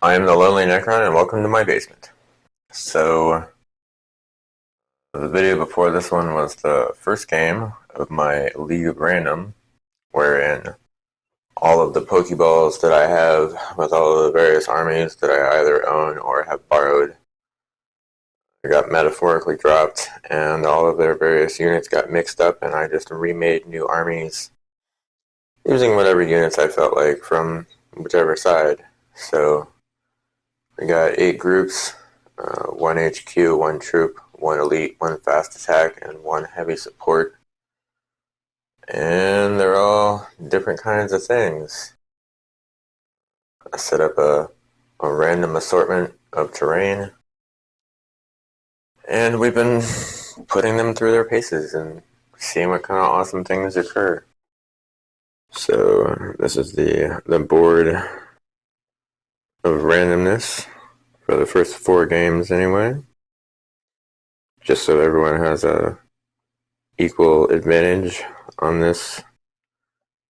I am the Lonely Necron, and welcome to my basement. So, the video before this one was the first game of my League of Random, wherein all of the Pokeballs that I have with all of the various armies that I either own or have borrowed got metaphorically dropped, and all of their various units got mixed up, and I just remade new armies using whatever units I felt like from whichever side. So, we got 8 groups, 1 HQ, 1 troop, 1 elite, 1 fast attack, and 1 heavy support. And they're all different kinds of things. I set up a random assortment of terrain, and we've been putting them through their paces and seeing what kind of awesome things occur. So this is the board of randomness for the first 4 games anyway, just so everyone has a equal advantage on this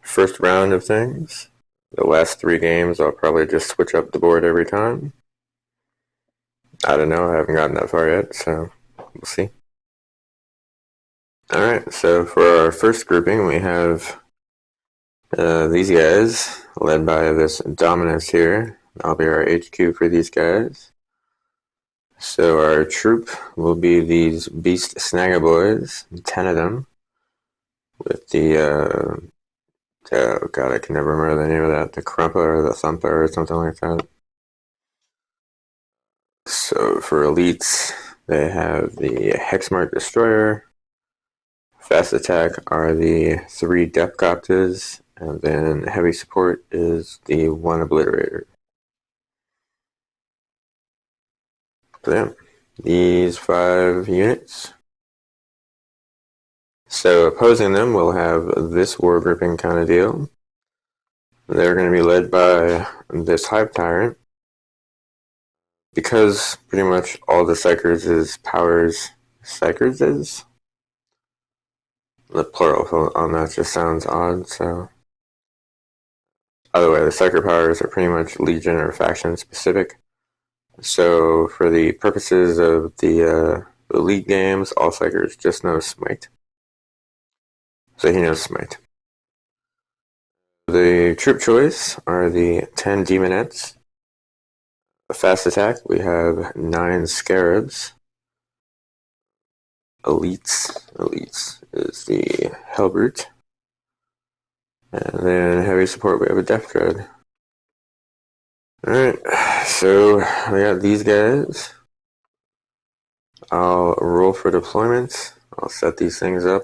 first round of things. The last 3 games I'll probably just switch up the board every time. I don't know, I haven't gotten that far yet, so we'll see. Alright, so for our first grouping we have these guys, led by this Dominus here. I'll be our HQ for these guys. So our troop will be these Beast Snagaboys, 10 of them, with the oh god, I can never remember the name of that. The Crumpa or the Thumper or something like that. So for elites, they have the Hexmark Destroyer. Fast attack are the 3 Depthcopters, and then heavy support is the 1 Obliterator. So yeah, these 5 units. So opposing them, we'll have this war grouping kind of deal. They're going to be led by this Hive Tyrant. Because pretty much all the Psychers' powers, Psychers' the plural on that just sounds odd, so. By the way, the Psyker powers are pretty much Legion or faction specific. So for the purposes of the Elite games, all Psychers just know Smite. So he knows Smite. The troop choice are the 10 Demonettes. A fast attack, we have 9 Scarabs. Elites is the Hellbrute. And then heavy support, we have a Death Dread. Alright, so we got these guys. I'll roll for deployment. I'll set these things up.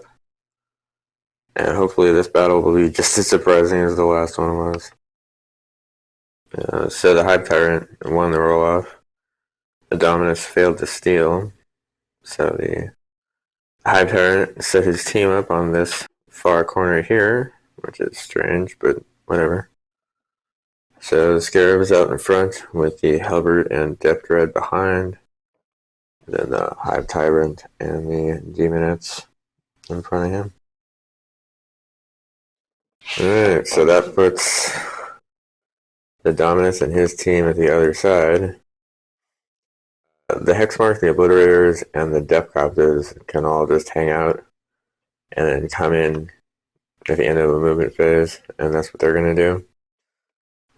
And hopefully this battle will be just as surprising as the last one was. So the Hive Tyrant won the roll-off. The Dominus failed to steal. So the Hive Tyrant set his team up on this far corner here, which is strange, but whatever. So the Scarab is out in front with the Hellbrute and Death Dread behind. Then the Hive Tyrant and the Demonettes in front of him. Alright, so that puts the Dominus and his team at the other side. The Hexmark, the Obliterators, and the Depthcopters can all just hang out and then come in at the end of a movement phase, and that's what they're going to do.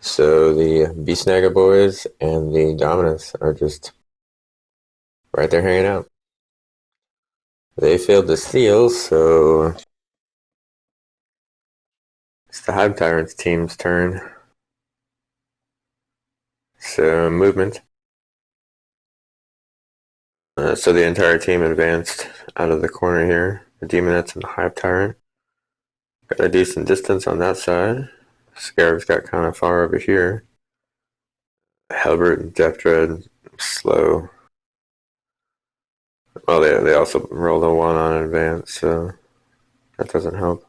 So the Beast Snagaboys and the Dominus are just right there hanging out. They failed to steal, so it's the Hive Tyrant's team's turn. So movement. So the entire team advanced out of the corner here. The Demonettes and the Hive Tyrant got a decent distance on that side. Scarab's got kind of far over here. Hellbrute and Death Dread slow. Well, they also rolled a 1 on advance, so that doesn't help.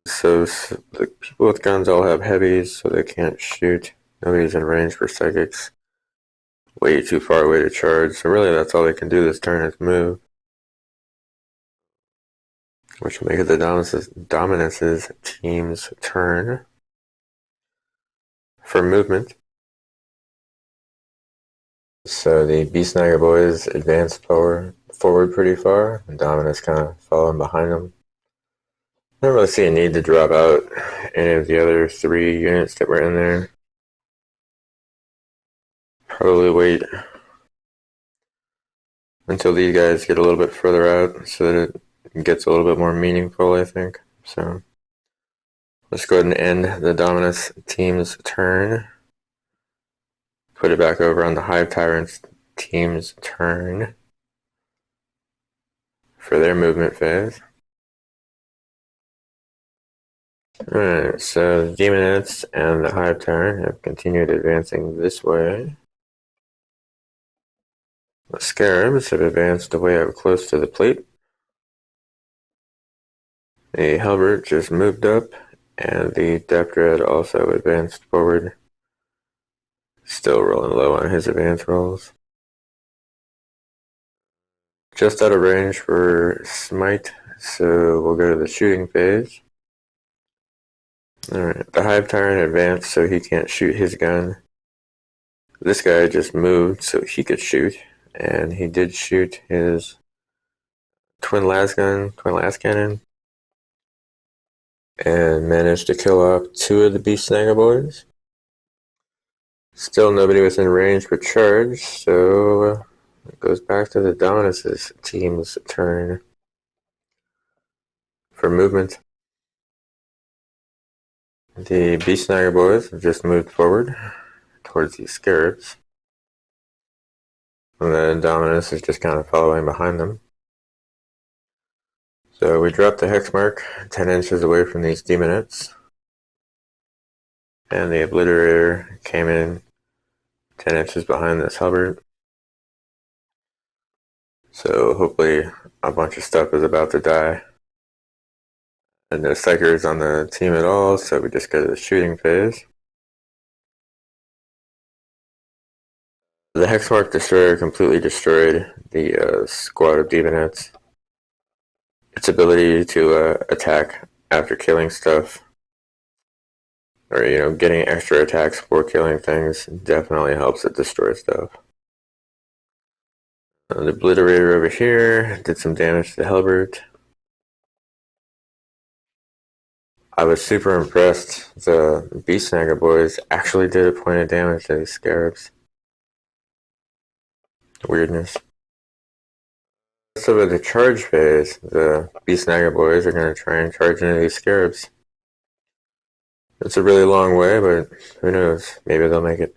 So the people with guns all have heavies, so they can't shoot. Nobody's in range for psychics. Way too far away to charge, so really that's all they can do this turn is move. Which will make it the Dominus's team's turn. for movement. So the Beast Snagger boys advanced forward pretty far, and Dominus kind of following behind them. I don't really see a need to drop out any of the other 3 units that were in there. Probably wait until these guys get a little bit further out so that it gets a little bit more meaningful, I think. So let's go ahead and end the Dominus team's turn. Put it back over on the Hive Tyrants team's turn for their movement phase. Alright, so the Demonists and the Hive Tyrant have continued advancing this way. The Scarabs have advanced way up close to the plate. The Halberd just moved up, and the Depth Dread also advanced forward. Still rolling low on his advance rolls. Just out of range for Smite, so we'll go to the shooting phase. Alright, the Hive Tyrant advanced so he can't shoot his gun. This guy just moved so he could shoot, and he did shoot his twin las cannon, and managed to kill off 2 of the Beast Snagger boys. Still nobody within range for charge, so it goes back to the Dominus' team's turn for movement. The Beast Snagger boys have just moved forward towards the Scarabs. And then Dominus is just kind of following behind them. So we dropped the hex mark 10 inches away from these Demonettes. And the Obliterator came in 10 inches behind this Halberd. So hopefully a bunch of stuff is about to die. And no Psychers on the team at all, so we just go to the shooting phase. The Hexmark Destroyer completely destroyed the squad of Demonettes. Its ability to attack after killing stuff, or getting extra attacks for killing things, definitely helps it destroy stuff. The Obliterator over here did some damage to the Halberd. I was super impressed. The Beast Snagger boys actually did a point of damage to these Scarabs. Weirdness. So with the charge phase, the Beast Snagger boys are going to try and charge into these Scarabs. It's a really long way, but who knows? Maybe they'll make it.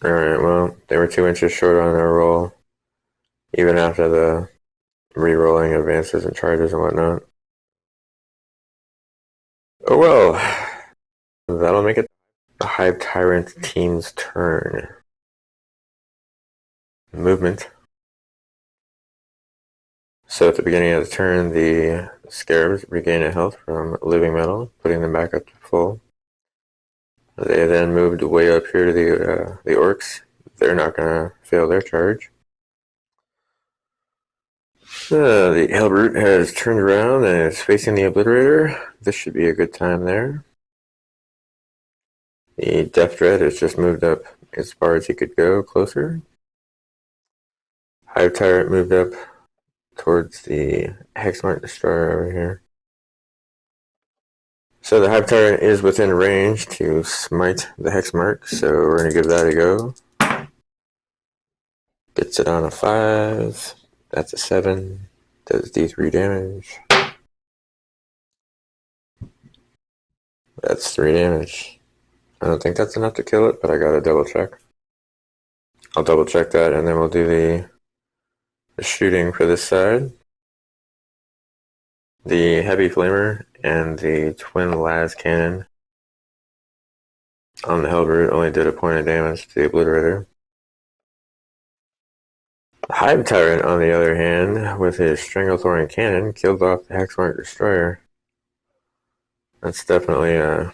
Alright, well, they were 2 inches short on their roll, even after the re-rolling advances and charges and whatnot. Oh well, that'll make it the Hive Tyrant team's turn. Movement. So at the beginning of the turn, the Scarabs regain a health from living metal, putting them back up to full. They then moved way up here to the Orcs. They're not going to fail their charge. The Halberd has turned around and is facing the Obliterator. This should be a good time there. The Depth Dread has just moved up as far as he could go, closer. Hive Tyrant moved up towards the Hexmark Destroyer over here. So the Hive Tyrant is within range to smite the Hexmark, so we're going to give that a go. Gets it on a 5. That's a 7. Does D3 damage. That's 3 damage. I don't think that's enough to kill it, but I gotta double check. I'll double check that, and then we'll do the shooting for this side. The Heavy Flamer and the Twin Las Cannon on the Halberd only did a point of damage to the Obliterator. The Hive Tyrant, on the other hand, with his Stranglethorn Cannon, killed off the Hexmark Destroyer. That's definitely a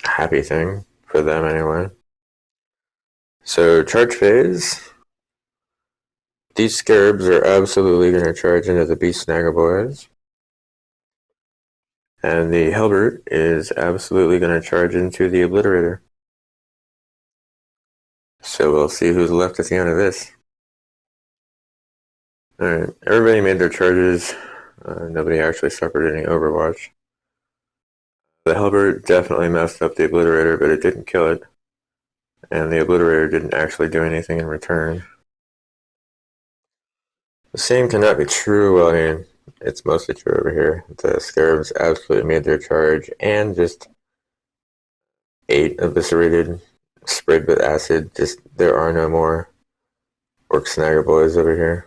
happy thing for them anyway. So charge phase. These Scarabs are absolutely going to charge into the Beast Snagger boys. And the Helbert is absolutely going to charge into the Obliterator. So we'll see who's left at the end of this. Alright, everybody made their charges. Nobody actually suffered any Overwatch. The Helbert definitely messed up the Obliterator, but it didn't kill it. And the Obliterator didn't actually do anything in return. The same cannot be true. Well, I mean, it's mostly true over here. The Scarabs absolutely made their charge and just ate eviscerated, sprayed with acid. Just, there are no more Orc Snagger boys over here.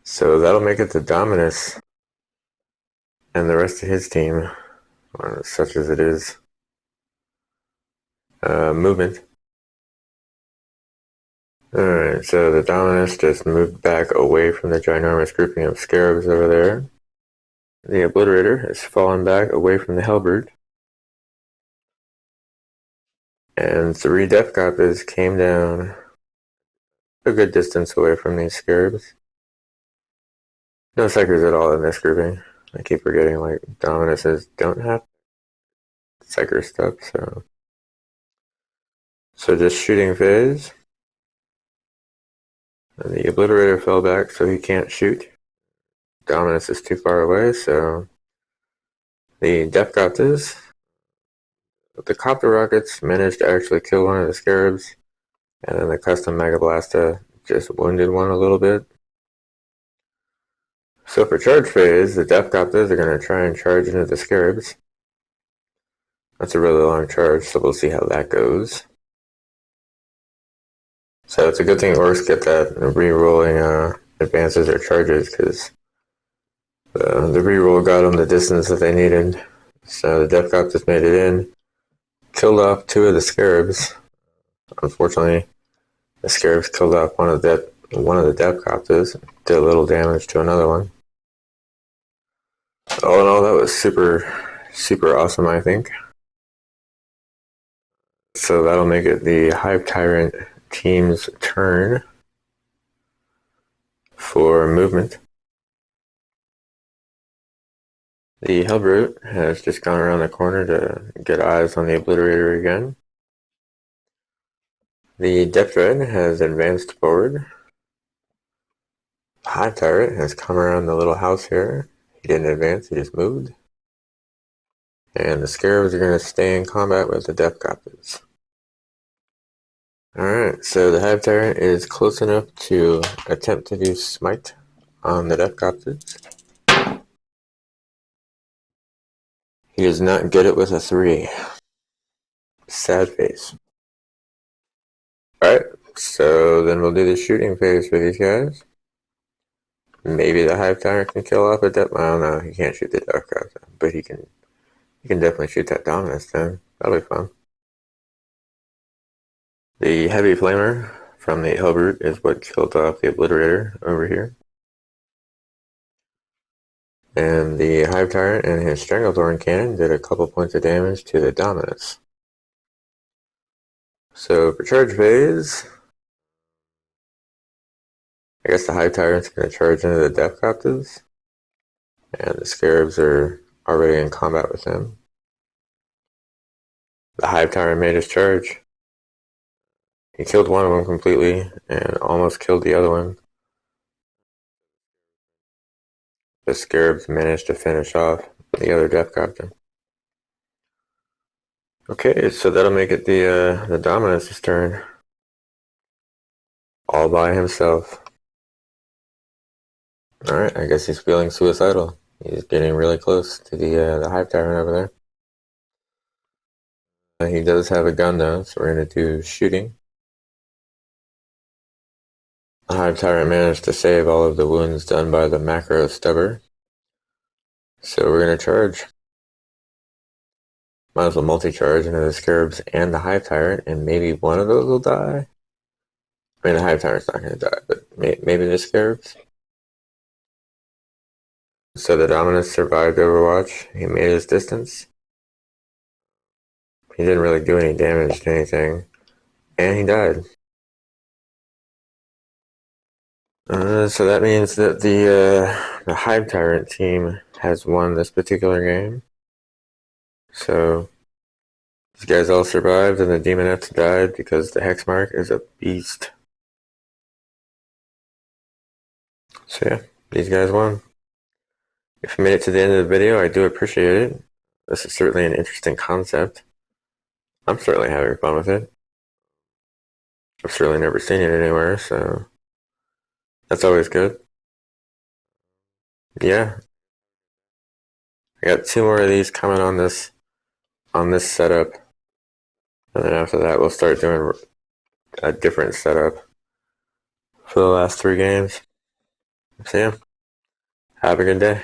So that'll make it to Dominus and the rest of his team, such as it is. Movement. Alright, so the Dominus just moved back away from the ginormous grouping of Scarabs over there. The Obliterator has fallen back away from the Helbert. And 3 Death Copies came down a good distance away from these Scarabs. No Psychers at all in this grouping. I keep forgetting, like, Dominuses don't have Psyker stuff, so... So just shooting phase. And the Obliterator fell back, so he can't shoot. Dominus is too far away, so... The Death Copters. The Copter Rockets managed to actually kill one of the Scarabs. And then the Custom Mega Blasta just wounded one a little bit. So for charge phase, the Death Copters are going to try and charge into the Scarabs. That's a really long charge, so we'll see how that goes. So it's a good thing Orcs get that re-rolling advances or charges, because the re-roll got them the distance that they needed. So the Death Copters made it in, killed off 2 of the Scarabs. Unfortunately, the Scarabs killed off one of the Death Copters, did a little damage to another one. All in all, that was super awesome, I think. So that'll make it the Hive Tyrant team's turn for movement. The Hellbrute has just gone around the corner to get eyes on the Obliterator again. The Death Dread has advanced forward. The Hive Tyrant has come around the little house here. He didn't advance, he just moved. And the Scarabs are going to stay in combat with the Death Copters. Alright, so the Hive Tyrant is close enough to attempt to do Smite on the Death Copters. He does not get it with a 3. Sad face. Alright, so then we'll do the shooting phase for these guys. Maybe the Hive Tyrant can kill off a Death... I don't know, he can't shoot the Death Copter, but he can definitely shoot that Dominus then. That'll be fun. The Heavy Flamer from the Hellbrute is what killed off the Obliterator over here. And the Hive Tyrant and his Stranglethorn Cannon did a couple points of damage to the Dominus. So for charge phase, I guess the Hive Tyrant's going to charge into the Death Copters. And the Scarabs are already in combat with him. The Hive Tyrant made his charge. He killed one of them completely and almost killed the other one. The Scarabs managed to finish off the other Death Copter. Okay, so that'll make it the Dominus' turn. All by himself. Alright, I guess he's feeling suicidal. He's getting really close to the Hive Tyrant over there. He does have a gun though, so we're going to do shooting. The Hive Tyrant managed to save all of the wounds done by the Macro Stubber. So we're going to charge. Might as well multi-charge into the Scarabs and the Hive Tyrant, and maybe one of those will die. I mean, the Hive Tyrant's not going to die, but maybe the Scarabs. So the Dominus survived Overwatch. He made his distance. He didn't really do any damage to anything. And he died. So that means that the Hive Tyrant team has won this particular game. So these guys all survived, and the demonettes died because the Hexmark is a beast. So yeah, these guys won. If you made it to the end of the video, I do appreciate it. This is certainly an interesting concept. I'm certainly having fun with it. I've certainly never seen it anywhere, so that's always good. Yeah, I got 2 more of these coming on this setup, and then after that we'll start doing a different setup for the last 3 games. So yeah, have a good day.